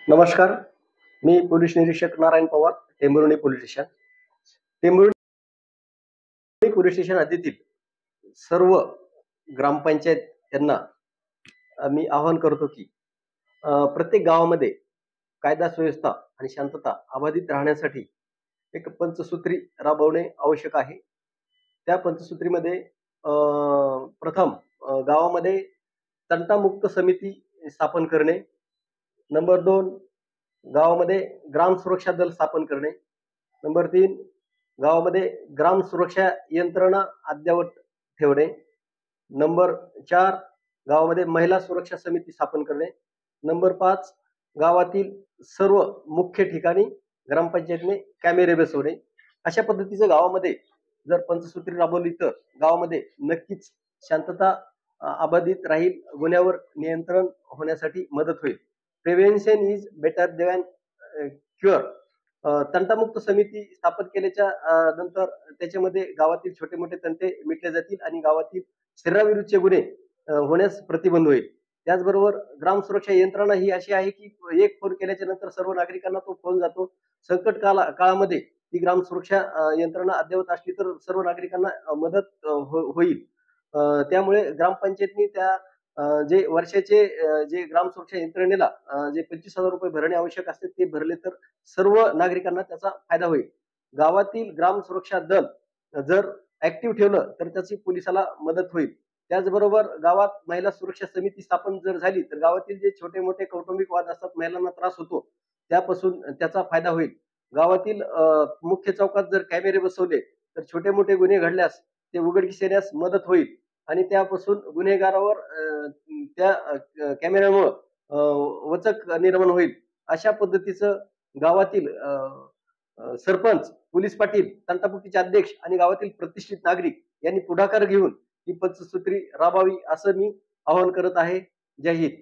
नमस्कार. मी पोलीस निरीक्षक Narayan Pawar, Tembhurni police station. Tembhurni police station हद्दीतील सर्व ग्रामपंचायत यांना मी आवाहन करतो की प्रत्येक गावामध्ये कायदा सुव्यवस्था आणि शांतता अबाधित राहण्यासाठी एक पंचसूत्री राबवणे आवश्यक आहे. त्या पंचसूत्रीमध्ये प्रथम गावामध्ये तंटामुक्त समिती स्थापन करणे. नंबर 2, गावामध्ये ग्राम सुरक्षा दल स्थापन करणे. नंबर 3, गावामध्ये ग्राम सुरक्षा यंत्रणा अद्ययावत ठेवणे. नंबर 4, गावामध्ये महिला सुरक्षा समिती स्थापन करणे. नंबर 5, गावातील सर्व मुख्य ठिकाणी ग्रामपंचायतीने कॅमेरे बसवणे. अशा पद्धतीचं गावामध्ये जर पंचसूत्री राबवली तर गावामध्ये नक्कीच शांतता अबाधित राहील, गुन्ह्यावर नियंत्रण होण्यासाठी मदत होईल. Prevention is better than cure. तंटामुक्त समिती स्थापन केल्याच्या नंतर त्याच्यामध्ये गावातील छोटे मोठे तंटे मिटले जातील आणि गावातील शरीराविरुद्धचे गुन्हे होण्यास प्रतिबंध होईल. त्याचबरोबर ग्राम सुरक्षा यंत्रणा ही अशी आहे की एक फोन केल्याच्या नंतर सर्व नागरिकांना तो फोन जातो. संकट काळामध्ये ती ग्राम सुरक्षा यंत्रणा अद्ययावत असली तर सर्व नागरिकांना मदत होईल. त्यामुळे ग्रामपंचायतनी त्या जे वर्षाचे जे ग्राम सुरक्षा यंत्रणेला जे 25,000 रुपये भरणे आवश्यक असते ते भरले तर सर्व नागरिकांना त्याचा फायदा होईल. गावातील ग्राम सुरक्षा दल जर ऍक्टिव्ह ठेवलं तर त्याची पोलिसाला मदत होईल. त्याचबरोबर गावात महिला सुरक्षा समिती स्थापन जर झाली तर गावातील जे छोटे मोठे कौटुंबिक वाद असतात, महिलांना त्रास होतो, त्यापासून त्याचा फायदा होईल. गावातील मुख्य चौकात जर कॅमेरे बसवले तर छोटे मोठे गुन्हे घडल्यास ते उघडकीस येण्यास मदत होईल आणि त्यापासून गुन्हेगारावर त्या कॅमेऱ्यामुळं वचक निर्माण होईल. अशा पद्धतीचं गावातील सरपंच, पोलीस पाटील, तंटामुक्तीचे अध्यक्ष आणि गावातील प्रतिष्ठित नागरिक यांनी पुढाकार घेऊन ही पंचसूत्री राबावी असं मी आवाहन करत आहे. जय हिंद.